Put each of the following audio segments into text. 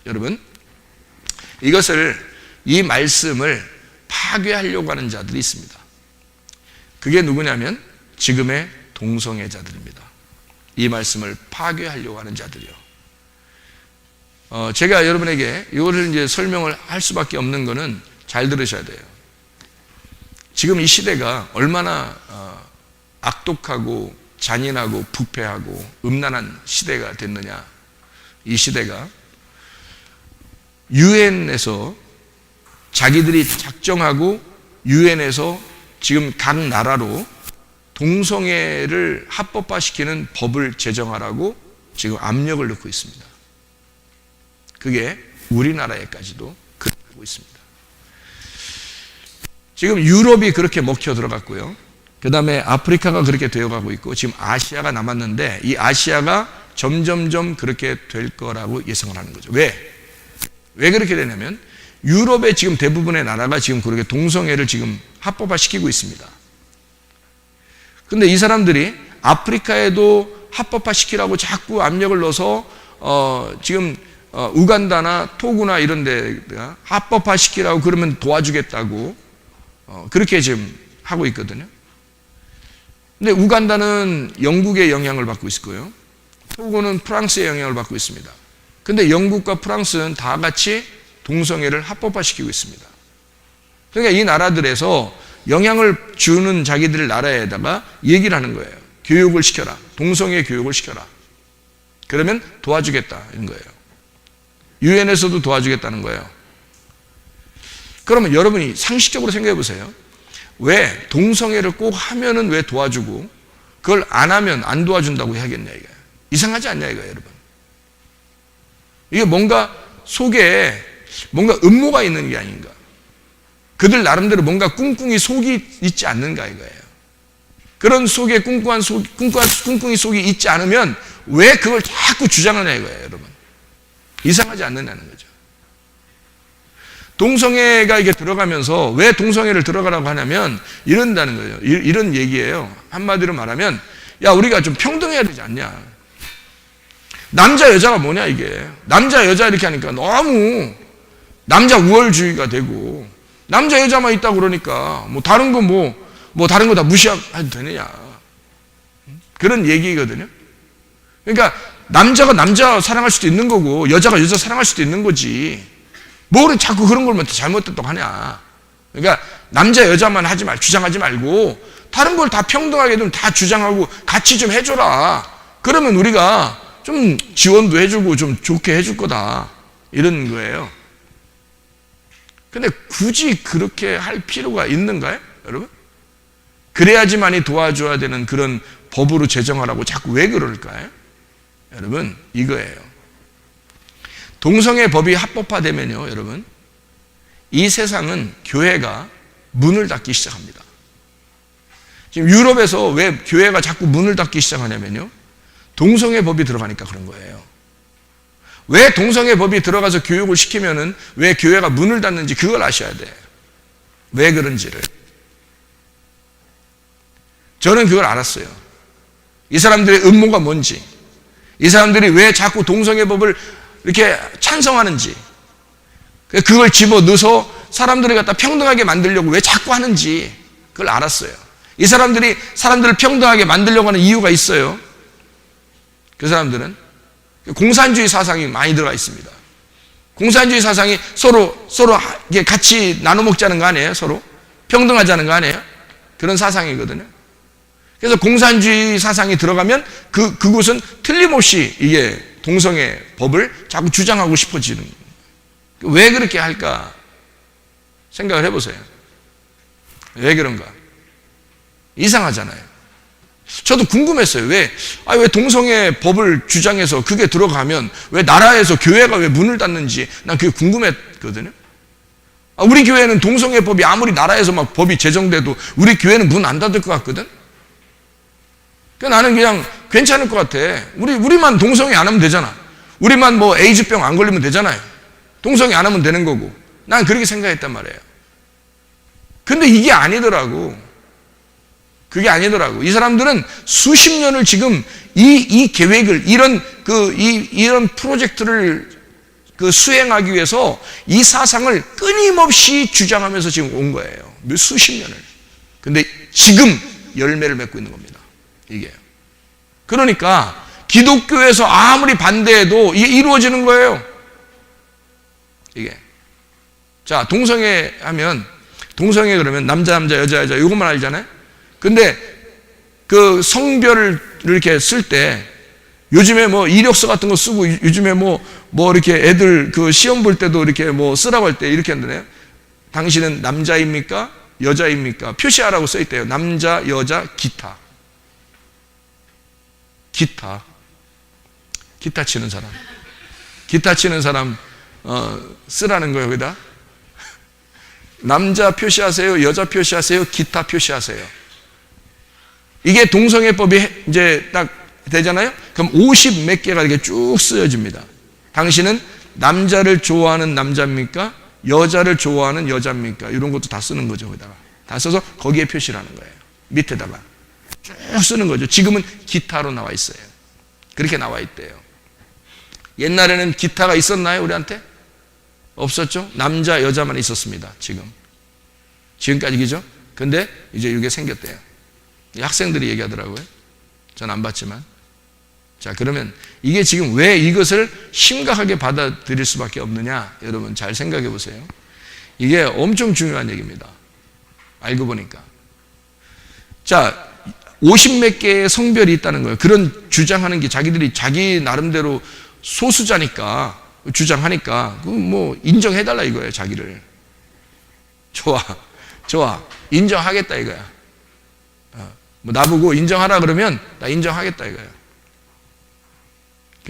여러분, 이 말씀을 파괴하려고 하는 자들이 있습니다. 그게 누구냐면 지금의 동성애자들입니다. 이 말씀을 파괴하려고 하는 자들이요. 제가 여러분에게 이거를 이제 설명을 할 수밖에 없는 거는 잘 들으셔야 돼요. 지금 이 시대가 얼마나 악독하고 잔인하고 부패하고 음란한 시대가 됐느냐. 이 시대가 유엔에서 자기들이 작정하고 유엔에서 지금 각 나라로 동성애를 합법화시키는 법을 제정하라고 지금 압력을 넣고 있습니다. 그게 우리나라에까지도 그러고 있습니다. 지금 유럽이 그렇게 먹혀 들어갔고요. 그 다음에 아프리카가 그렇게 되어가고 있고 지금 아시아가 남았는데 이 아시아가 점점점 그렇게 될 거라고 예상을 하는 거죠. 왜 그렇게 되냐면 유럽의 지금 대부분의 나라가 지금 그렇게 동성애를 지금 합법화시키고 있습니다. 근데 이 사람들이 아프리카에도 합법화시키라고 자꾸 압력을 넣어서 지금 우간다나 토구나 이런 데가 합법화시키라고 그러면 도와주겠다고 그렇게 지금 하고 있거든요. 근데 우간다는 영국의 영향을 받고 있을 거예요. 토고는 프랑스의 영향을 받고 있습니다. 근데 영국과 프랑스는 다 같이 동성애를 합법화시키고 있습니다. 그러니까 이 나라들에서 영향을 주는 자기들 나라에다가 얘기를 하는 거예요. 교육을 시켜라. 동성애 교육을 시켜라. 그러면 도와주겠다는 거예요. 유엔에서도 도와주겠다는 거예요. 그러면 여러분이 상식적으로 생각해 보세요. 왜 동성애를 꼭 하면은 왜 도와주고 그걸 안 하면 안 도와준다고 해야겠냐 이거예요. 이상하지 않냐 이거예요, 여러분. 이게 뭔가 속에 뭔가 음모가 있는 게 아닌가. 그들 나름대로 뭔가 꿍꿍이 속이 있지 않는가 이거예요. 그런 속에 꿍꿍이 속이 있지 않으면 왜 그걸 자꾸 주장하냐 이거예요, 여러분. 이상하지 않느냐는 거죠. 동성애가 이게 들어가면서 왜 동성애를 들어가라고 하냐면 이런다는 거예요. 이런 얘기예요. 한마디로 말하면 야, 우리가 좀 평등해야 되지 않냐. 남자 여자가 뭐냐 이게. 남자 여자 이렇게 하니까 너무 남자 우월주의가 되고 남자 여자만 있다고 그러니까 뭐 다른 거 다른 거 다 무시해도 되느냐. 그런 얘기거든요. 그러니까 남자가 남자 사랑할 수도 있는 거고 여자가 여자 사랑할 수도 있는 거지. 뭐를 자꾸 그런 걸 잘못됐다고 하냐. 그러니까 남자 여자만 주장하지 말고 다른 걸 다 평등하게 좀 다 주장하고 같이 좀 해줘라. 그러면 우리가 좀 지원도 해주고 좀 좋게 해줄 거다. 이런 거예요. 근데 굳이 그렇게 할 필요가 있는가요, 여러분? 그래야지만이 도와줘야 되는 그런 법으로 제정하라고 자꾸 왜 그럴까요? 여러분, 이거예요. 동성애 법이 합법화되면요, 여러분, 이 세상은 교회가 문을 닫기 시작합니다. 지금 유럽에서 왜 교회가 자꾸 문을 닫기 시작하냐면요, 동성애 법이 들어가니까 그런 거예요. 왜 동성애 법이 들어가서 교육을 시키면은 왜 교회가 문을 닫는지 그걸 아셔야 돼. 왜 그런지를. 저는 그걸 알았어요. 이 사람들의 음모가 뭔지, 이 사람들이 왜 자꾸 동성애 법을 이렇게 찬성하는지, 그걸 집어넣어서 사람들을 갖다 평등하게 만들려고 왜 자꾸 하는지 그걸 알았어요. 이 사람들이 사람들을 평등하게 만들려고 하는 이유가 있어요. 그 사람들은 공산주의 사상이 많이 들어가 있습니다. 공산주의 사상이 서로 같이 나눠 먹자는 거 아니에요? 서로 평등하자는 거 아니에요? 그런 사상이거든요. 그래서 공산주의 사상이 들어가면 그곳은 틀림없이 이게 동성애 법을 자꾸 주장하고 싶어지는 거예요. 왜 그렇게 할까 생각을 해보세요. 왜 그런가? 이상하잖아요. 저도 궁금했어요. 왜 동성애 법을 주장해서 그게 들어가면 왜 나라에서 교회가 왜 문을 닫는지 난 그게 궁금했거든요. 우리 교회는 동성애 법이 아무리 나라에서 막 법이 제정돼도 우리 교회는 문 안 닫을 것 같거든. 그러니까 나는 그냥 괜찮을 것 같아. 우리만 동성애 안 하면 되잖아. 우리만 뭐 에이즈병 안 걸리면 되잖아요. 동성애 안 하면 되는 거고. 난 그렇게 생각했단 말이에요. 근데 이게 아니더라고. 그게 아니더라고. 이 사람들은 수십 년을 지금 이 계획을 이런 프로젝트를 그 수행하기 위해서 이 사상을 끊임없이 주장하면서 지금 온 거예요. 수십 년을. 근데 지금 열매를 맺고 있는 겁니다. 이게. 그러니까 기독교에서 아무리 반대해도 이게 이루어지는 거예요. 이게. 자, 동성애 하면, 동성애 그러면 남자, 여자, 이것만 알잖아요? 근데 그 성별을 이렇게 쓸 때 요즘에 뭐 이력서 같은 거 쓰고 요즘에 뭐 이렇게 애들 그 시험 볼 때도 이렇게 뭐 쓰라고 할 때 이렇게 한다네요. 당신은 남자입니까? 여자입니까? 표시하라고 써 있대요. 남자, 여자, 기타. 기타 치는 사람. 기타 치는 사람, 쓰라는 거예요, 거기다. 남자 표시하세요, 여자 표시하세요, 기타 표시하세요. 이게 동성애법이 이제 딱 되잖아요? 그럼 50 몇 개가 이렇게 쭉 쓰여집니다. 당신은 남자를 좋아하는 남자입니까? 여자를 좋아하는 여자입니까? 이런 것도 다 쓰는 거죠, 거기다가. 다 써서 거기에 표시를 하는 거예요. 밑에다가. 쭉 쓰는 거죠. 지금은 기타로 나와 있어요. 그렇게 나와 있대요. 옛날에는 기타가 있었나요, 우리한테? 없었죠? 남자, 여자만 있었습니다, 지금까지, 그죠? 근데 이제 이게 생겼대요. 학생들이 얘기하더라고요. 전 안 봤지만. 자, 그러면 이게 지금 왜 이것을 심각하게 받아들일 수밖에 없느냐? 여러분 잘 생각해 보세요. 이게 엄청 중요한 얘기입니다. 알고 보니까. 자, 50 몇 개의 성별이 있다는 거예요. 그런 주장하는 게 자기들이 자기 나름대로 소수자니까, 주장하니까, 뭐, 인정해달라 이거예요, 자기를. 좋아. 인정하겠다 이거야. 뭐 나보고 인정하라 그러면 나 인정하겠다 이거예요.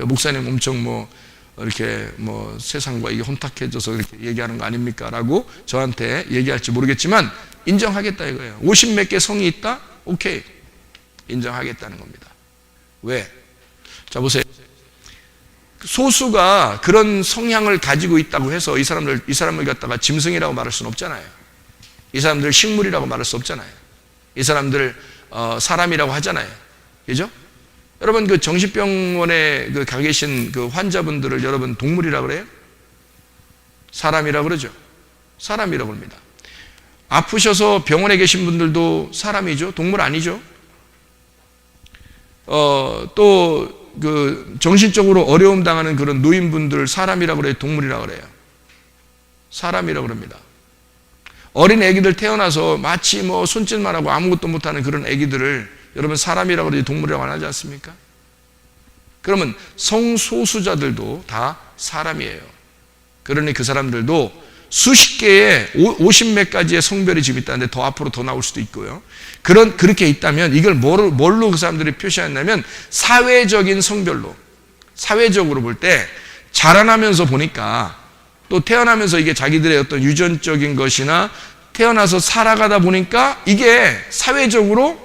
목사님 엄청 뭐 이렇게 뭐 세상과 이게 혼탁해져서 이렇게 얘기하는 거 아닙니까? 라고 저한테 얘기할지 모르겠지만 인정하겠다 이거예요. 50 몇 개 성이 있다? 오케이. 인정하겠다는 겁니다. 왜? 자, 보세요. 소수가 그런 성향을 가지고 있다고 해서 이 사람을 갖다가 짐승이라고 말할 수는 없잖아요. 이 사람들 식물이라고 말할 수 없잖아요. 이 사람들 사람이라고 하잖아요. 그죠? 여러분 그 정신병원에 가 계신 그 환자분들을 여러분 동물이라고 그래요? 사람이라고 그러죠? 사람이라고 합니다. 아프셔서 병원에 계신 분들도 사람이죠? 동물 아니죠? 또 그 정신적으로 어려움 당하는 그런 노인분들 사람이라고 그래요? 동물이라고 그래요? 사람이라고 그럽니다. 어린 애기들 태어나서 마치 뭐 손짓만 하고 아무것도 못하는 그런 애기들을 여러분 사람이라고 그러지 동물이라고 안 하지 않습니까? 그러면 성소수자들도 다 사람이에요. 그러니 그 사람들도 수십 개의 50 몇 가지의 성별이 지금 있다는데 더 앞으로 더 나올 수도 있고요. 그렇게 있다면 이걸 뭘로 그 사람들이 표시했냐면 사회적인 성별로, 사회적으로 볼 때 자라나면서 보니까 또 태어나면서 이게 자기들의 어떤 유전적인 것이나 태어나서 살아가다 보니까 이게 사회적으로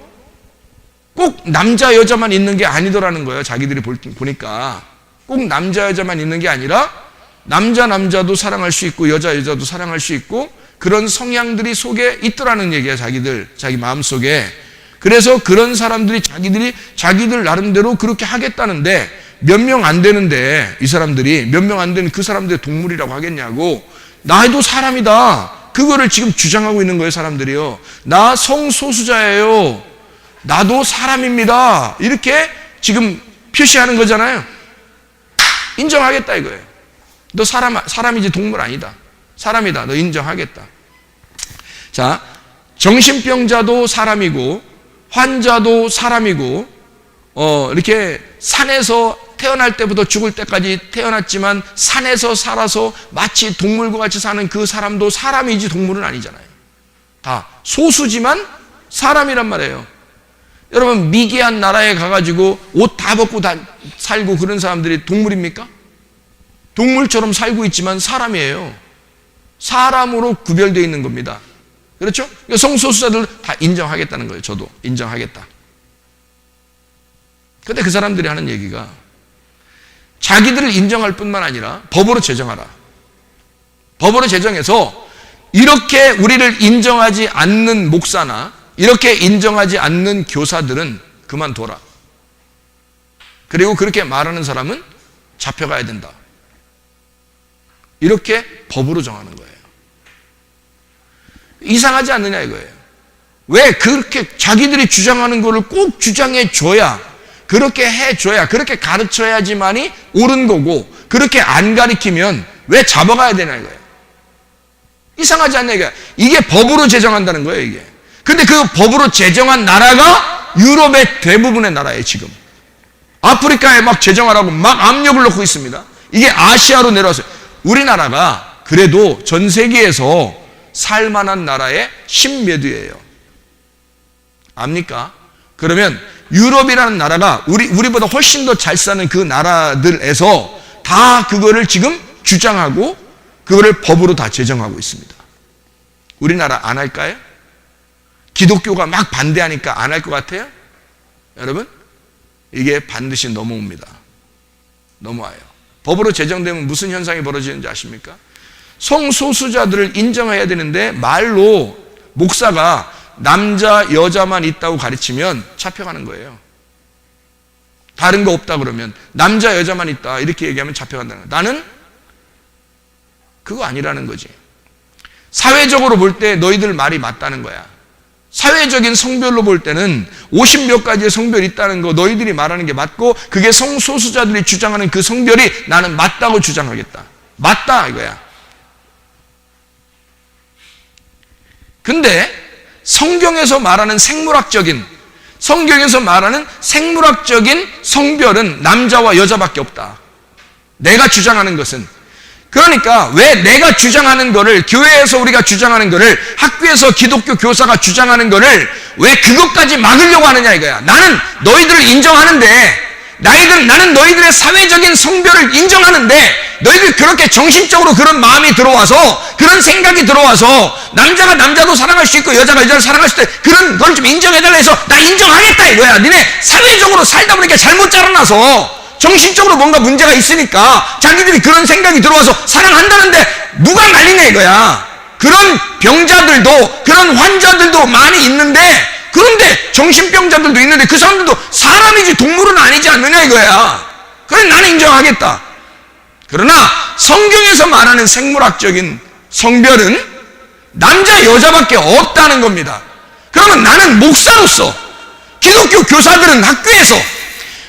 꼭 남자 여자만 있는 게 아니더라는 거예요. 자기들이 보니까 꼭 남자 여자만 있는 게 아니라 남자도 사랑할 수 있고 여자도 사랑할 수 있고 그런 성향들이 속에 있더라는 얘기야. 자기 마음속에. 그래서 그런 사람들이 자기들 나름대로 그렇게 하겠다는데 몇 명 안 되는데 이 사람들이 몇 명 안 되는 그 사람들의 동물이라고 하겠냐고. 나도 사람이다. 그거를 지금 주장하고 있는 거예요. 사람들이요. 나 성소수자예요. 나도 사람입니다. 이렇게 지금 표시하는 거잖아요. 인정하겠다 이거예요. 너 사람이지 동물 아니다. 사람이다. 너 인정하겠다. 자, 정신병자도 사람이고 환자도 사람이고 이렇게 산에서 태어날 때부터 죽을 때까지 태어났지만 산에서 살아서 마치 동물과 같이 사는 그 사람도 사람이지 동물은 아니잖아요. 다 소수지만 사람이란 말이에요. 여러분 미개한 나라에 가가지고 옷 다 벗고 다 살고 그런 사람들이 동물입니까? 동물처럼 살고 있지만 사람이에요. 사람으로 구별되어 있는 겁니다. 그렇죠? 성소수자들 다 인정하겠다는 거예요. 저도 인정하겠다. 근데 그 사람들이 하는 얘기가 자기들을 인정할 뿐만 아니라 법으로 제정하라. 법으로 제정해서 이렇게 우리를 인정하지 않는 목사나 이렇게 인정하지 않는 교사들은 그만둬라. 그리고 그렇게 말하는 사람은 잡혀가야 된다. 이렇게 법으로 정하는 거예요. 이상하지 않느냐 이거예요. 왜 그렇게 자기들이 주장하는 거를 꼭 주장해 줘야, 그렇게 해줘야, 그렇게 가르쳐야지만이 옳은 거고, 그렇게 안 가르치면 왜 잡아가야 되냐 이거예요. 이상하지 않냐 이거예요. 이게 법으로 제정한다는 거예요 이게. 근데 그 법으로 제정한 나라가 유럽의 대부분의 나라예요 지금. 아프리카에 막 제정하라고 막 압력을 넣고 있습니다. 이게 아시아로 내려왔어요. 우리나라가 그래도 전 세계에서 살만한 나라의 10몇 위예요. 압니까? 그러면 유럽이라는 나라가 우리보다 훨씬 더 잘 사는 그 나라들에서 다 그거를 지금 주장하고 그거를 법으로 다 제정하고 있습니다. 우리나라 안 할까요? 기독교가 막 반대하니까 안 할 것 같아요? 여러분? 이게 반드시 넘어옵니다. 넘어와요. 법으로 제정되면 무슨 현상이 벌어지는지 아십니까? 성소수자들을 인정해야 되는데 말로 목사가 남자, 여자만 있다고 가르치면 잡혀가는 거예요. 다른 거 없다 그러면 남자, 여자만 있다 이렇게 얘기하면 잡혀간다는 거예요. 나는 그거 아니라는 거지. 사회적으로 볼 때 너희들 말이 맞다는 거야. 사회적인 성별로 볼 때는 50몇 가지의 성별이 있다는 거 너희들이 말하는 게 맞고, 그게 성소수자들이 주장하는 그 성별이 나는 맞다고 주장하겠다. 맞다 이거야. 근데 성경에서 말하는 생물학적인 성별은 남자와 여자밖에 없다. 내가 주장하는 것은. 그러니까 왜 내가 주장하는 거를, 교회에서 우리가 주장하는 거를, 학교에서 기독교 교사가 주장하는 거를 왜 그것까지 막으려고 하느냐 이거야. 나는 너희들을 인정하는데, 나는 너희들의 사회적인 성별을 인정하는데, 너희들 그렇게 정신적으로 그런 마음이 들어와서, 그런 생각이 들어와서 남자가 남자도 사랑할 수 있고 여자가 여자를 사랑할 수 있다, 그런 걸 좀 인정해달라 해서 나 인정하겠다 이거야. 니네 사회적으로 살다 보니까 잘못 자라나서 정신적으로 뭔가 문제가 있으니까 자기들이 그런 생각이 들어와서 사랑한다는데 누가 말리냐 이거야. 그런 병자들도, 그런 환자들도 많이 있는데, 그런데 정신병자들도 있는데 그 사람들도 사람이지 동물은 아니지 않느냐 이거야. 그래 나는 인정하겠다. 그러나 성경에서 말하는 생물학적인 성별은 남자 여자밖에 없다는 겁니다. 그러면 나는 목사로서, 기독교 교사들은 학교에서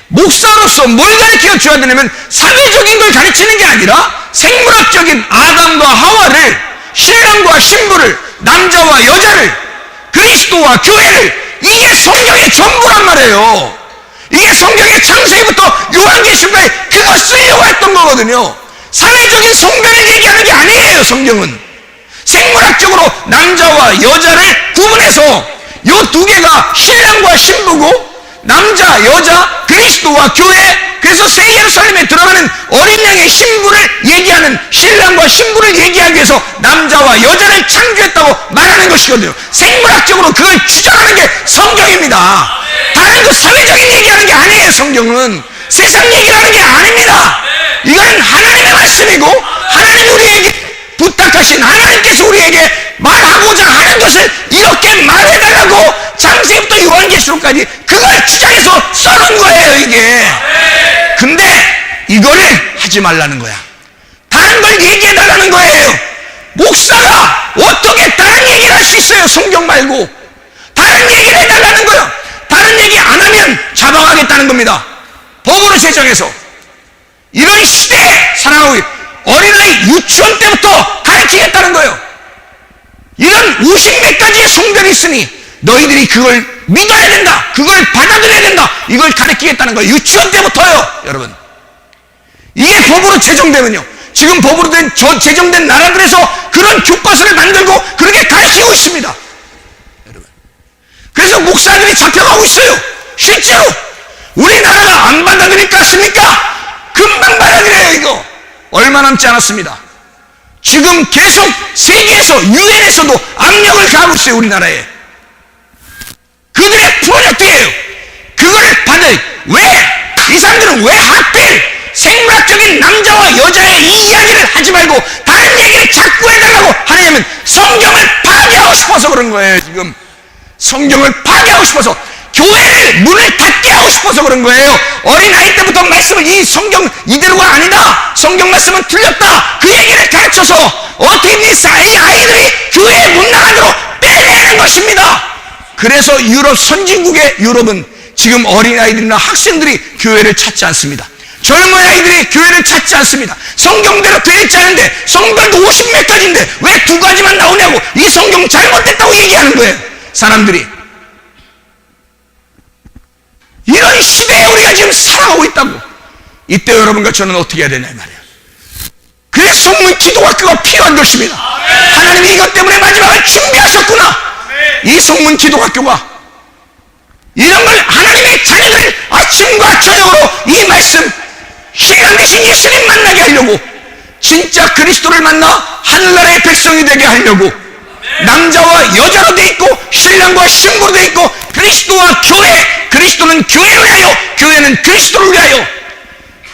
목사로서 뭘 가르쳐 줘야 되냐면 사회적인 걸 가르치는 게 아니라 생물학적인 아담과 하와를, 신랑과 신부를, 남자와 여자를, 그리스도와 교회를, 이게 성경의 전부란 말이에요. 이게 성경의 창세기부터 요한계시록까지 그거 쓰려고 했던 거거든요. 사회적인 성별을 얘기하는 게 아니에요. 성경은 생물학적으로 남자와 여자를 구분해서 요 두 개가 신랑과 신부고, 남자, 여자, 그리스도와 교회, 그래서 새 예루살렘에 들어가는 어린 양의 신부를 얘기하는, 신랑과 신부를 얘기하기 위해서 남자와 여자를 창조했다고 말하는 것이거든요. 생물학적으로 그걸 주장하는 게 성경입니다. 다른 거 사회적인 얘기하는 게 아니에요. 성경은 세상 얘기하는 게 아닙니다. 이건 하나님의 말씀이고, 하나님 우리에게 부탁하신, 하나님께서 우리에게 말하고자 하는 것을 이렇게 말해달라고 창세기부터 요한계시록까지 그걸 주장해서 써놓은 거예요 이게. 근데 이거를 하지 말라는 거야. 다른 걸 얘기해달라는 거예요. 목사가 어떻게 다른 얘기를 할 수 있어요? 성경 말고 다른 얘기를 해달라는 거예요. 다른 얘기 안 하면 잡아가겠다는 겁니다. 법으로 제정해서. 이런 시대에 살아가고 어린아이 유치원 때부터 가르치겠다는 거예요. 이런 50몇 가지의 성별이 있으니 너희들이 그걸 믿어야 된다, 그걸 받아들여야 된다, 이걸 가르치겠다는 거예요. 유치원 때부터요. 여러분, 이게 법으로 제정되면요, 지금 법으로 제정된 나라들에서 그런 교과서를 만들고 그렇게 가르치고 있습니다. 여러분, 그래서 목사들이 잡혀가고 있어요. 실제로 우리나라가 안 받아들일 것 같습니까? 금방 받아들여요. 이거 얼마 남지 않았습니다. 지금 계속 세계에서, 유엔에서도 압력을 가하고 있어요. 우리나라에. 그들의 프로젝트예요. 그걸 받을, 왜? 이 사람들은 왜 하필 생물학적인 남자와 여자의 이 이야기를 하지 말고 다른 얘기를 자꾸 해달라고 하느냐면 성경을 파괴하고 싶어서 그런 거예요. 지금 성경을 파괴하고 싶어서, 교회를 문을 닫게 하고 싶어서 그런 거예요. 어린아이 때부터 말씀을, 이 성경 이대로가 아니다, 성경 말씀은 틀렸다, 그 얘기를 가르쳐 이 아이들이 교회에 못 나가도록 빼내는 것입니다. 그래서 유럽은 지금 어린아이들이나 학생들이 교회를 찾지 않습니다. 젊은 아이들이 교회를 찾지 않습니다. 성경대로 되어 있지 않은데 성경도 50몇 가지인데 왜 2가지만 나오냐고, 이 성경 잘못됐다고 얘기하는 거예요. 사람들이. 이런 시대에 우리가 지금 살아가고 있다고. 이때 여러분과 저는 어떻게 해야 되냐 말이에요. 그래서 성문 기도학교가 필요한 것입니다. 하나님이 이것 때문에 마지막을 준비하셨구나. 이 성문 기도학교가 이런 걸 하나님의 자녀들 아침과 저녁으로 이 말씀, 신랑 되신 예수님 만나게 하려고, 진짜 그리스도를 만나 하늘나라의 백성이 되게 하려고, 남자와 여자로 돼 있고 신랑과 신부로 돼 있고, 그리스도와 교회, 그리스도는 교회를 위하여, 교회는 그리스도를 위하여,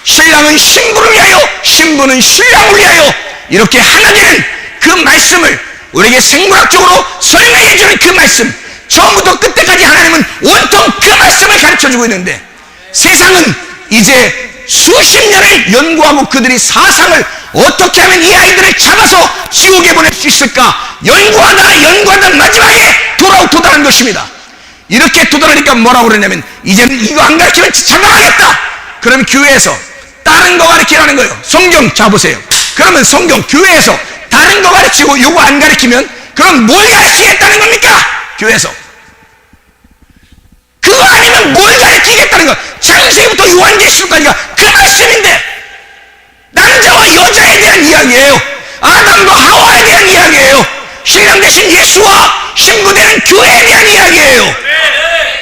신랑은 신부를 위하여, 신부는 신랑을 위하여, 이렇게 하나 되는 그 말씀을 우리에게 생물학적으로 설명해 주는 그 말씀, 처음부터 끝까지 하나님은 온통 그 말씀을 가르쳐주고 있는데, 세상은 이제 수십 년을 연구하고 그들이 사상을 어떻게 하면 이 아이들을 잡아서 지옥에 보낼 수 있을까 연구하다 마지막에 도달한 것입니다. 이렇게 도달하니까 뭐라고 그러냐면, 이제는 이거 안 가르치면 장담하겠다. 그럼 교회에서 다른 거 가르치라는 거예요. 성경 잡으세요. 그러면 성경 교회에서 다른 거 가르치고 요거 안 가르치면 그럼 뭘 가르치겠다는 겁니까? 교회에서 그거 아니면 뭘 가르치겠다는 거. 창세기부터 요한계시록까지가 그 말씀인데, 남자와 여자에 대한 이야기예요. 아담과 하와에 대한 이야기예요. 신랑 되신 예수와 신부 되는 교회에 대한 이야기예요.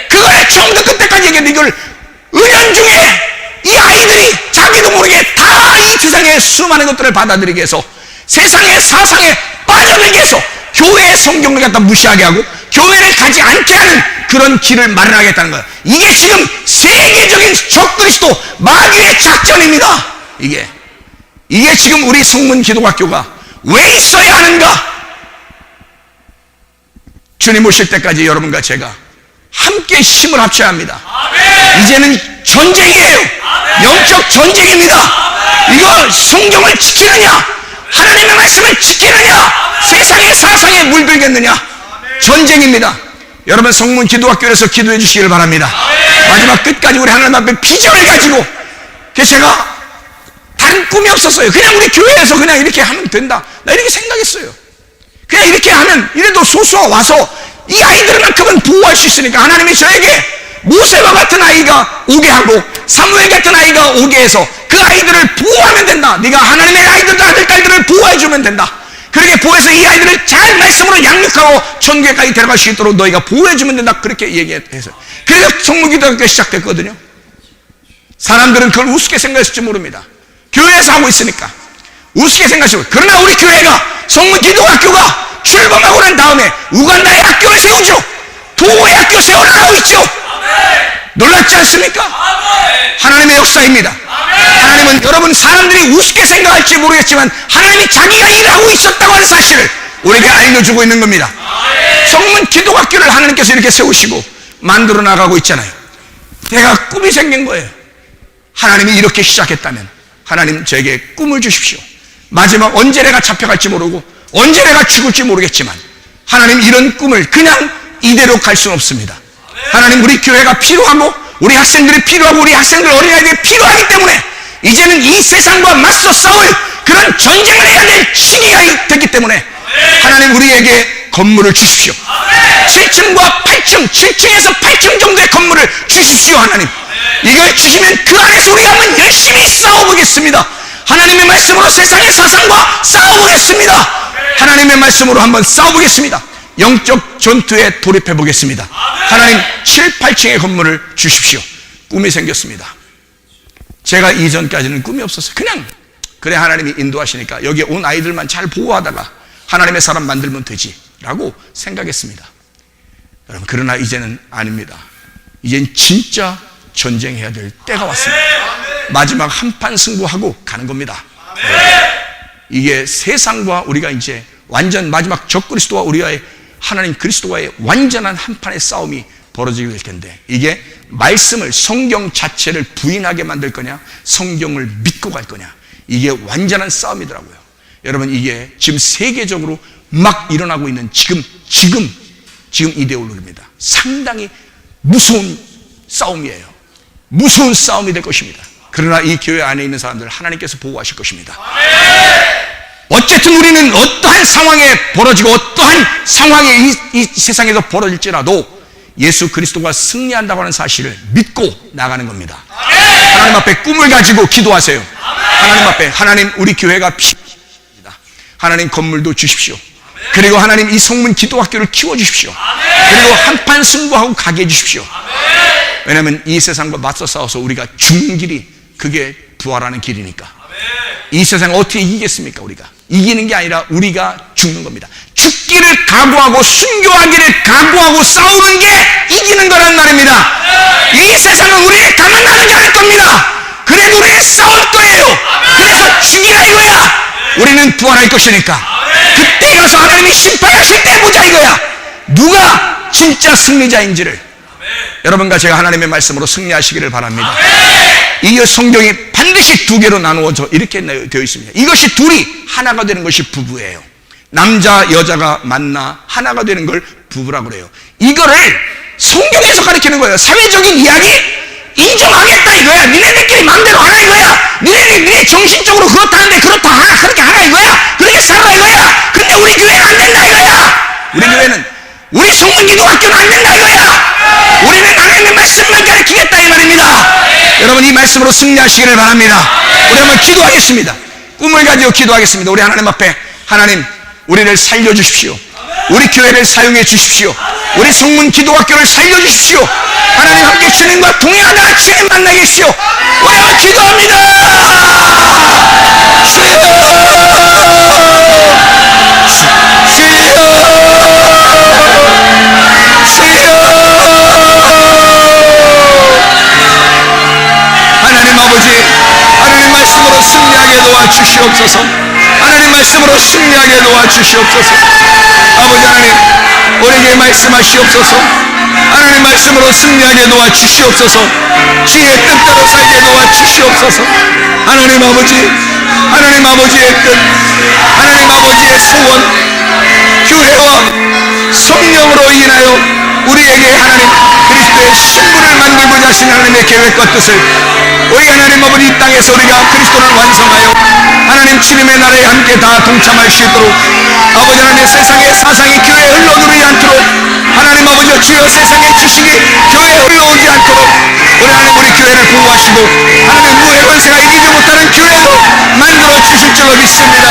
그걸 처음부터 끝까지 얘기했는데, 이걸 은연중에 이 아이들이 자기도 모르게 다 이 세상의 수많은 것들을 받아들이게 해서 세상의 사상에 빠져들게 해서 교회의 성경을 갖다 무시하게 하고 교회를 가지 않게 하는 그런 길을 마련하겠다는 거예요. 이게 지금 세계적인 적그리스도 마귀의 작전입니다. 이게 지금 우리 성문 기독학교가 왜 있어야 하는가? 주님 오실 때까지 여러분과 제가 함께 힘을 합쳐야 합니다. 이제는 전쟁이에요. 영적 전쟁입니다. 이거 성경을 지키느냐, 하나님의 말씀을 지키느냐, 세상의 사상에 물들겠느냐, 전쟁입니다. 여러분 성문 기도학교에서 기도해 주시기를 바랍니다. 마지막 끝까지 우리 하나님 앞에 비전을 가지고, 제가 다른 꿈이 없었어요. 그냥 우리 교회에서 그냥 이렇게 하면 된다, 나 이렇게 생각했어요. 그냥 이렇게 하면 이래도 소수와 와서 이 아이들만큼은 보호할 수 있으니까, 하나님이 저에게 모세와 같은 아이가 오게 하고 사무엘 같은 아이가 오게 해서 그 아이들을 보호하면 된다. 네가 하나님의 아들, 딸들을 보호해주면 된다. 그렇게 보호해서 이 아이들을 잘 말씀으로 양육하고 천국에까지 데려갈 수 있도록 너희가 보호해주면 된다. 그렇게 얘기해서, 그래서 성문기도학교가 시작됐거든요. 사람들은 그걸 우습게 생각했을지 모릅니다. 교회에서 하고 있으니까 우습게 생각하시고, 그러나 우리 교회가 성문기도학교가 출범하고 난 다음에 우간다의 학교를 세우죠. 도고의 학교 세워나가고 있죠. 놀랍지 않습니까? 하나님의 역사입니다. 하나님은 여러분 사람들이 우습게 생각할지 모르겠지만 하나님이 자기가 일하고 있었다고 하는 사실을 우리에게 알려주고 있는 겁니다. 성문 기독학교를 하나님께서 이렇게 세우시고 만들어 나가고 있잖아요. 내가 꿈이 생긴 거예요. 하나님이 이렇게 시작했다면 하나님 저에게 꿈을 주십시오. 마지막 언제 내가 잡혀갈지 모르고 언제 내가 죽을지 모르겠지만 하나님 이런 꿈을 그냥 이대로 갈 수는 없습니다. 하나님 우리 교회가 필요하고 우리 학생들이 필요하고 우리 학생들 어린아이들이 필요하기 때문에 이제는 이 세상과 맞서 싸울 그런 전쟁을 해야 될 시기가 됐기 때문에 하나님 우리에게 건물을 주십시오. 7층과 8층, 7층에서 8층 정도의 건물을 주십시오. 하나님 이걸 주시면 그 안에서 우리가 한번 열심히 싸워보겠습니다. 하나님의 말씀으로 세상의 사상과 싸워보겠습니다. 하나님의 말씀으로 한번 싸워보겠습니다. 영적 전투에 돌입해 보겠습니다. 하나님 7, 8층의 건물을 주십시오. 꿈이 생겼습니다. 제가 이전까지는 꿈이 없었어요. 그래 하나님이 인도하시니까 여기에 온 아이들만 잘 보호하다가 하나님의 사람 만들면 되지 라고 생각했습니다. 여러분 그러나 이제는 아닙니다. 이젠 진짜 전쟁해야 될 때가 왔습니다. 마지막 한판 승부하고 가는 겁니다. 이게 세상과 우리가 이제 완전 마지막 적그리스도와 우리와의 하나님 그리스도와의 완전한 한판의 싸움이 벌어지게 될 텐데 이게 말씀을 성경 자체를 부인하게 만들 거냐 성경을 믿고 갈 거냐 이게 완전한 싸움이더라고요. 여러분, 이게 지금 세계적으로 막 일어나고 있는 지금 이데올로기입니다. 상당히 무서운 싸움이에요. 무서운 싸움이 될 것입니다. 그러나 이 교회 안에 있는 사람들 하나님께서 보호하실 것입니다. 어쨌든 우리는 어떠한 상황에 벌어지고 어떠한 상황이 이 세상에서 벌어질지라도 예수 그리스도가 승리한다고 하는 사실을 믿고 나가는 겁니다. 하나님 앞에 꿈을 가지고 기도하세요. 하나님 앞에, 하나님 우리 교회가 필요합니다. 하나님 건물도 주십시오. 그리고 하나님 이 성문 기도학교를 키워주십시오. 그리고 한판 승부하고 가게 해주십시오. 왜냐하면 이 세상과 맞서 싸워서 우리가 죽는 길이 그게 부활하는 길이니까. 이 세상을 어떻게 이기겠습니까? 우리가 이기는 게 아니라 우리가 죽는 겁니다. 죽기를 각오하고 순교하기를 각오하고 싸우는 게 이기는 거란 말입니다. 이 세상은 우리를 가만 놔두지 않을 겁니다. 그래도 우리는 싸울 거예요. 그래서 죽이라 이거야. 우리는 부활할 것이니까 그때 가서 하나님이 심판하실 때 보자 이거야. 누가 진짜 승리자인지를 여러분과 제가 하나님의 말씀으로 승리하시기를 바랍니다. 이 성경이 반드시 두 개로 나누어져 이렇게 되어 있습니다. 이것이 둘이 하나가 되는 것이 부부예요. 남자 여자가 만나 하나가 되는 걸 부부라고 그래요. 이거를 성경에서 가르치는 거예요. 사회적인 이야기 인정하겠다 이거야. 니네들끼리 마음대로 하라 이거야. 니네 정신적으로 그렇다는데 그렇다 그렇게 하라 이거야. 그렇게 살아 이거야. 근데 우리 교회는 안 된다 이거야. 우리 교회는 우리 성문기도학교는 안 된다 이거야. 우리는 하나님의 말씀만 가르치겠다 이 말입니다. 여러분, 이 말씀으로 승리하시기를 바랍니다. 우리 한번 기도하겠습니다. 꿈을 가지고 기도하겠습니다. 우리 하나님 앞에, 하나님 우리를 살려주십시오. 우리 교회를 사용해 주십시오. 우리 성문 기도학교를 살려주십시오. 하나님 함께 주님과 동행하다가 주님 만나게 해주십시오. 우리 한번 기도합니다. 하나님 아버지, 하나님 말씀으로 승리하게 도와주시옵소서. 하나님 말씀으로 승리하게 도와주시옵소서. 아버지 하나님, 우리에게 말씀하시옵소서. 하나님 말씀으로 승리하게 도와주시옵소서. 주의 뜻대로 살게 도와주시옵소서. 하나님 아버지, 하나님 아버지의 뜻, 하나님 아버지의 소원, 교회와 성령으로 인하여 우리에게 하나님 그리스도의 신부를 만들고자 하신 하나님의 계획과 뜻을 우리 하나님 아버지 이 땅에서 우리가 그리스도를 완성하여 하나님 주님의 나라에 함께 다 동참할 수 있도록 아버지 하나님 세상의 사상이 교회에 흘러들지 않도록 하나님 아버지 주여 세상의 지식이 교회에 흘러오지 않도록 우리 하나님 우리 교회를 보호하시고 하나님 무의 권세가 이기지 못하는 교회로 만들어 주실 줄로 믿습니다.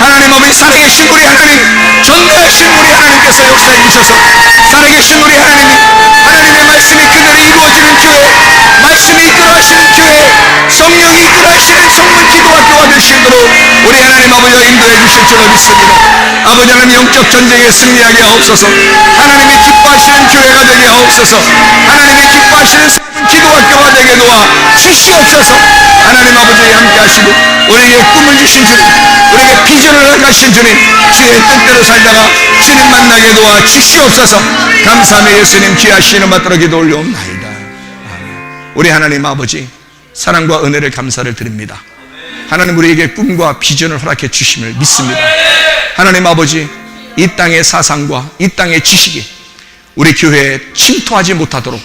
하나님 아버지 살아계신 우리 하나님 전능하신 우리 하나님께서 역사해 주셔서 살아계신 우리 하나님이 하나님의 말씀이 그대로 이루어지는 교회, 말씀이 이끌어가시는 교회, 성령이 이끌어가시는 성문 기도학교가 되시도록 우리 하나님 아버지가 인도해 주실 줄로 믿습니다. 아버지 하나님 영적 전쟁에 승리하게 하옵소서. 하나님이 기뻐하시는 교회가 되게 하옵소서. 하나님이 기뻐하시는 성문 기도학교가 되게 도와 주시옵소서. 하나님 아버지 함께 하시고 우리에게 꿈을 주신 주님, 우리에게 비전을 허가하신 주님, 주의 뜻대로 살다가 주님 만나게 도와 주시옵소서. 감사하며 예수님 귀하신 이름 받들어 기도 올려옵나이다. 우리 하나님 아버지 사랑과 은혜를 감사를 드립니다. 하나님 우리에게 꿈과 비전을 허락해 주심을 믿습니다. 하나님 아버지 이 땅의 사상과 이 땅의 지식이 우리 교회에 침투하지 못하도록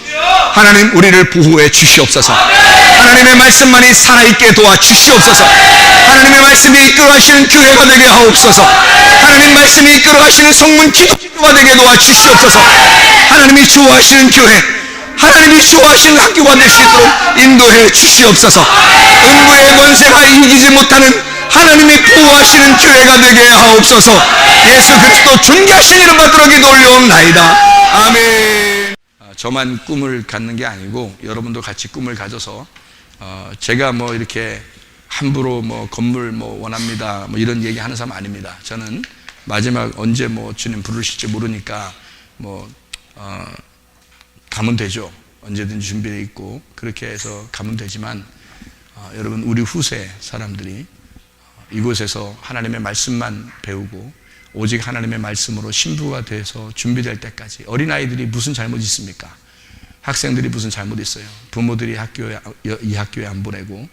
하나님 우리를 보호해 주시옵소서. 하나님의 말씀만이 살아있게 도와주시옵소서. 하나님의 말씀이 이끌어가시는 교회가 되게 하옵소서. 하나님 말씀이 이끌어가시는 성문 기도가 되게 도와주시옵소서. 하나님이 좋아하시는 교회, 하나님이 좋아하시는 학교가 될 수 있도록 인도해 주시옵소서. 음부의 권세가 이기지 못하는 하나님이 보호하시는 교회가 되게 하옵소서. 예수 그리스도 존귀하신 이름 받들어 기도 올려옵나이다. 아멘. 저만 꿈을 갖는 게 아니고 여러분도 같이 꿈을 가져서 제가 뭐 이렇게 함부로 뭐 건물 뭐 원합니다 뭐 이런 얘기 하는 사람 아닙니다. 저는 마지막 언제 뭐 주님 부르실지 모르니까 뭐 가면 되죠. 언제든지 준비되어 있고 그렇게 해서 가면 되지만 여러분 우리 후세 사람들이 이곳에서 하나님의 말씀만 배우고 오직 하나님의 말씀으로 신부가 돼서 준비될 때까지 어린아이들이 무슨 잘못이 있습니까? 학생들이 무슨 잘못이 있어요? 부모들이 이 학교에 안 보내고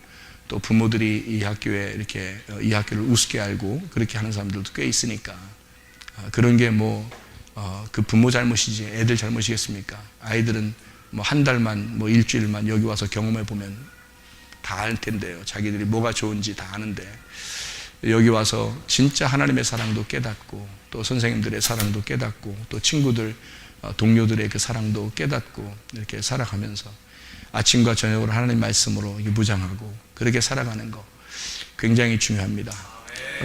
또 부모들이 이 학교에 이렇게 이 학교를 우습게 알고 그렇게 하는 사람들도 꽤 있으니까 그런 게 뭐 그 부모 잘못이지 애들 잘못이겠습니까? 아이들은 뭐 한 달만 뭐 일주일만 여기 와서 경험해 보면 다 알 텐데요. 자기들이 뭐가 좋은지 다 아는데 여기 와서 진짜 하나님의 사랑도 깨닫고 또 선생님들의 사랑도 깨닫고 또 친구들 동료들의 그 사랑도 깨닫고 이렇게 살아가면서 아침과 저녁으로 하나님 말씀으로 무장하고 그렇게 살아가는 거 굉장히 중요합니다.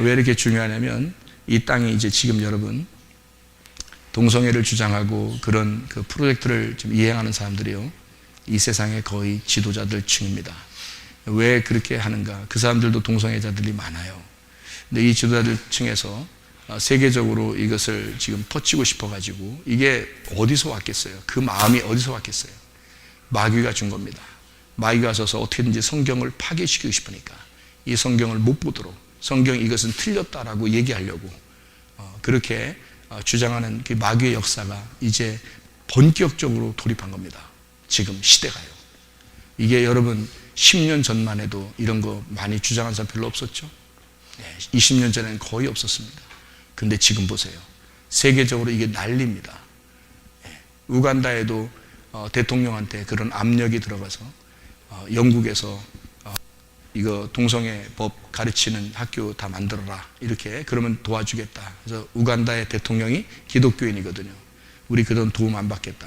왜 이렇게 중요하냐면 이 땅이 이제 지금 여러분 동성애를 주장하고 그런 그 프로젝트를 좀 이행하는 사람들이요, 이 세상의 거의 지도자들 층입니다. 왜 그렇게 하는가? 그 사람들도 동성애자들이 많아요. 근데 이 지도자들 층에서 세계적으로 이것을 지금 퍼치고 싶어가지고 이게 어디서 왔겠어요? 그 마음이 어디서 왔겠어요? 마귀가 준 겁니다. 마귀가 와서 어떻게든지 성경을 파괴시키고 싶으니까 이 성경을 못 보도록 성경 이것은 틀렸다라고 얘기하려고 그렇게 주장하는 그 마귀의 역사가 이제 본격적으로 돌입한 겁니다. 지금 시대가요. 이게 여러분 10년 전만 해도 이런 거 많이 주장하는 사람 별로 없었죠. 20년 전에는 거의 없었습니다. 근데 지금 보세요. 세계적으로 이게 난리입니다. 우간다에도 대통령한테 그런 압력이 들어가서 영국에서 이거 동성애 법 가르치는 학교 다 만들어라 이렇게 그러면 도와주겠다. 그래서 우간다의 대통령이 기독교인이거든요. 우리 그런 도움 안 받겠다.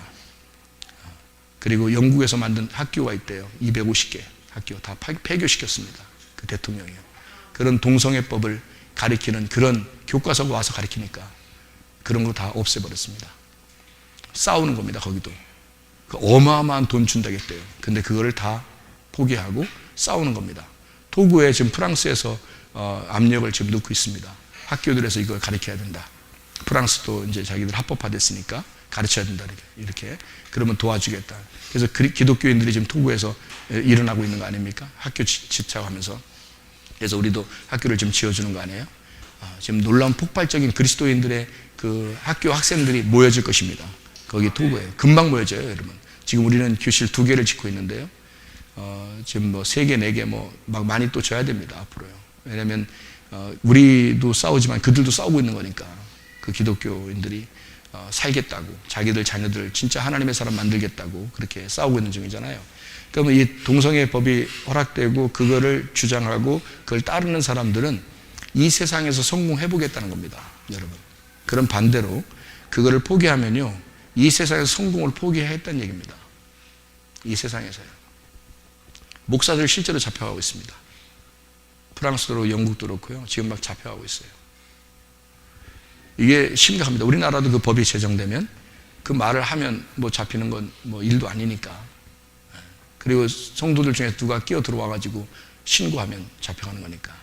그리고 영국에서 만든 학교가 있대요. 250개 학교 다 폐교시켰습니다. 그 대통령이요. 그런 동성애법을 가르치는 그런 교과서가 와서 가르치니까 그런 거 다 없애버렸습니다. 싸우는 겁니다. 거기도 어마어마한 돈 준다겠대요. 근데 그거를 다 포기하고 싸우는 겁니다. 토고에 지금 프랑스에서 압력을 지금 넣고 있습니다. 학교들에서 이걸 가르쳐야 된다. 프랑스도 이제 자기들 합법화됐으니까 가르쳐야 된다. 이렇게 그러면 도와주겠다. 그래서 기독교인들이 지금 토고에서 일어나고 있는 거 아닙니까? 학교 집착하면서. 그래서 우리도 학교를 좀 지어주는 거 아니에요? 지금 놀라운 폭발적인 그리스도인들의 그 학교 학생들이 모여질 것입니다. 거기 토고에 금방 모여져요, 여러분. 지금 우리는 교실 2개를 짓고 있는데요. 지금 뭐 3개, 4개 막 많이 또 져야 됩니다, 앞으로요. 왜냐면 우리도 싸우지만 그들도 싸우고 있는 거니까 그 기독교인들이 살겠다고 자기들 자녀들 진짜 하나님의 사람 만들겠다고 그렇게 싸우고 있는 중이잖아요. 그러면 이 동성애 법이 허락되고 그거를 주장하고 그걸 따르는 사람들은 이 세상에서 성공해 보겠다는 겁니다, 여러분. 그런 반대로 그거를 포기하면요, 이 세상에서 성공을 포기했다는 얘기입니다. 이 세상에서요. 목사들 실제로 잡혀가고 있습니다. 프랑스도 영국도 그렇고요. 지금 막 잡혀가고 있어요. 이게 심각합니다. 우리나라도 그 법이 제정되면 그 말을 하면 뭐 잡히는 건 뭐 일도 아니니까. 그리고 성도들 중에 누가 끼어 들어와가지고 신고하면 잡혀가는 거니까.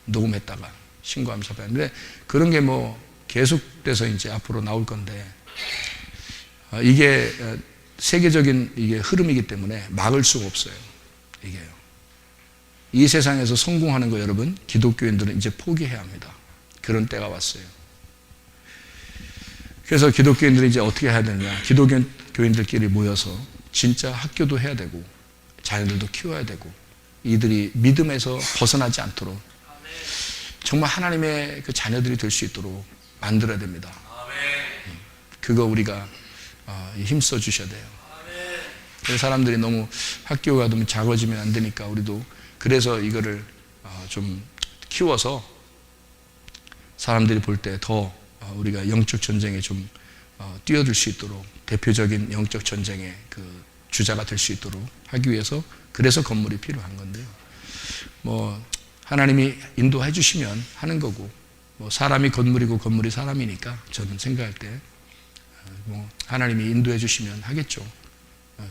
녹음했다가 신고하면 잡혀가는데 그런 게 뭐 계속돼서 이제 앞으로 나올 건데 이게 세계적인 이게 흐름이기 때문에 막을 수가 없어요. 이게요. 이 세상에서 성공하는 거 여러분, 기독교인들은 이제 포기해야 합니다. 그런 때가 왔어요. 그래서 기독교인들이 이제 어떻게 해야 되느냐. 기독교인들끼리 모여서 진짜 학교도 해야 되고 자녀들도 키워야 되고 이들이 믿음에서 벗어나지 않도록 정말 하나님의 그 자녀들이 될 수 있도록 만들어야 됩니다. 그거 우리가 힘써 주셔야 돼요. 그래서 사람들이 너무 학교가 너무 작아지면 안 되니까 우리도 그래서 이거를 좀 키워서 사람들이 볼 때 더 우리가 영적 전쟁에 좀 뛰어들 수 있도록 대표적인 영적 전쟁의 그 주자가 될 수 있도록 하기 위해서 그래서 건물이 필요한 건데요. 뭐 하나님이 인도해 주시면 하는 거고 뭐 사람이 건물이고 건물이 사람이니까 저는 생각할 때 뭐 하나님이 인도해 주시면 하겠죠.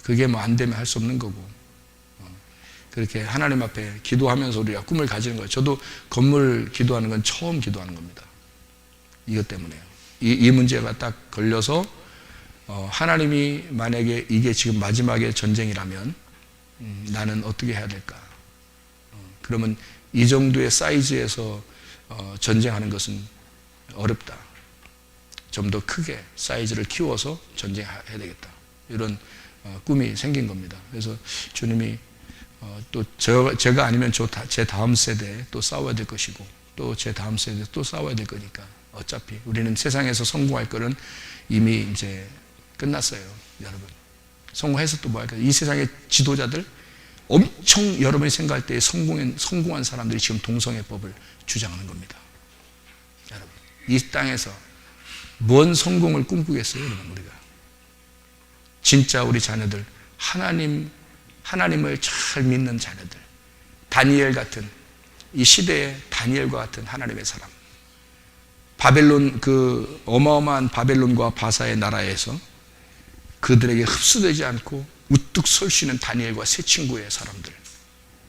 그게 뭐 안 되면 할 수 없는 거고 그렇게 하나님 앞에 기도하면서 우리가 꿈을 가지는 거예요. 저도 건물 기도하는 건 처음 기도하는 겁니다. 이것 때문에요. 이 문제가 딱 걸려서 하나님이 만약에 이게 지금 마지막의 전쟁이라면 나는 어떻게 해야 될까? 그러면 이 정도의 사이즈에서 전쟁하는 것은 어렵다. 좀 더 크게 사이즈를 키워서 전쟁해야 되겠다. 이런 꿈이 생긴 겁니다. 그래서 주님이 또 제가 아니면 제 다음 세대에 또 싸워야 될 것이고 또 제 다음 세대에 또 싸워야 될 거니까 어차피 우리는 세상에서 성공할 거는 이미 이제 끝났어요, 여러분. 성공해서 또 뭐 할까요? 이 세상의 지도자들 엄청 여러분이 생각할 때 성공한 사람들이 지금 동성애법을 주장하는 겁니다. 여러분, 이 땅에서 뭔 성공을 꿈꾸겠어요, 여러분? 우리가 진짜 우리 자녀들 하나님을 잘 믿는 자녀들, 다니엘 같은 이 시대의 다니엘과 같은 하나님의 사람, 바벨론 그 어마어마한 바벨론과 바사의 나라에서 그들에게 흡수되지 않고 우뚝 설 수 있는 다니엘과 세 친구의 사람들,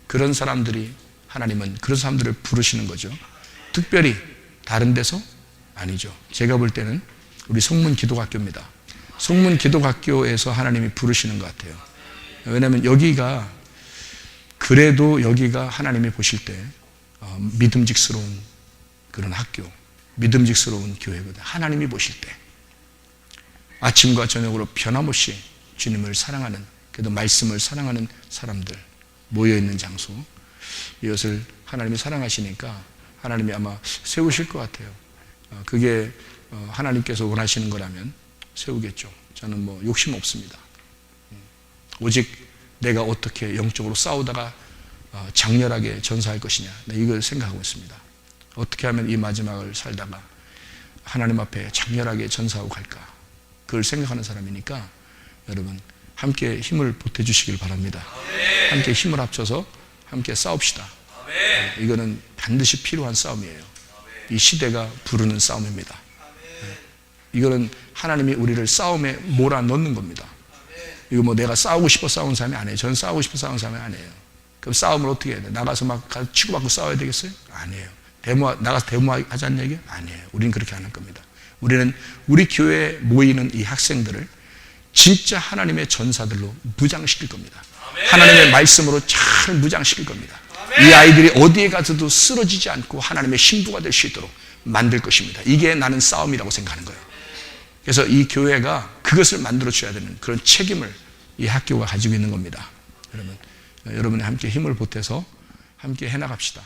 그런 사람들이 하나님은 그런 사람들을 부르시는 거죠. 특별히 다른 데서 아니죠. 제가 볼 때는 우리 성문기독학교입니다. 성문기독학교에서 하나님이 부르시는 것 같아요. 왜냐하면 여기가 그래도 여기가 하나님이 보실 때 믿음직스러운 그런 학교, 믿음직스러운 교회거든요. 하나님이 보실 때 아침과 저녁으로 변함없이 주님을 사랑하는, 그래도 말씀을 사랑하는 사람들 모여있는 장소, 이것을 하나님이 사랑하시니까 하나님이 아마 세우실 것 같아요. 그게 하나님께서 원하시는 거라면 세우겠죠. 저는 뭐 욕심 없습니다. 오직 내가 어떻게 영적으로 싸우다가 장렬하게 전사할 것이냐, 이걸 생각하고 있습니다. 어떻게 하면 이 마지막을 살다가 하나님 앞에 장렬하게 전사하고 갈까, 그걸 생각하는 사람이니까 여러분 함께 힘을 보태주시길 바랍니다. 함께 힘을 합쳐서 함께 싸웁시다. 이거는 반드시 필요한 싸움이에요. 이 시대가 부르는 싸움입니다. 이거는 하나님이 우리를 싸움에 몰아넣는 겁니다. 이거 뭐 내가 싸우고 싶어 싸우는 사람이 아니에요. 저는 싸우고 싶어 싸우는 사람이 아니에요. 그럼 싸움을 어떻게 해야 돼? 나가서 막 치고받고 싸워야 되겠어요? 아니에요. 나가서 데모하자는 얘기? 아니에요. 우리는 그렇게 안 할 겁니다. 우리는 우리 교회에 모이는 이 학생들을 진짜 하나님의 전사들로 무장시킬 겁니다. 하나님의 말씀으로 잘 무장시킬 겁니다. 이 아이들이 어디에 가서도 쓰러지지 않고 하나님의 신부가 될 수 있도록 만들 것입니다. 이게 나는 싸움이라고 생각하는 거예요. 그래서 이 교회가 그것을 만들어줘야 되는 그런 책임을 이 학교가 가지고 있는 겁니다. 여러분이 함께 힘을 보태서 함께 해나갑시다.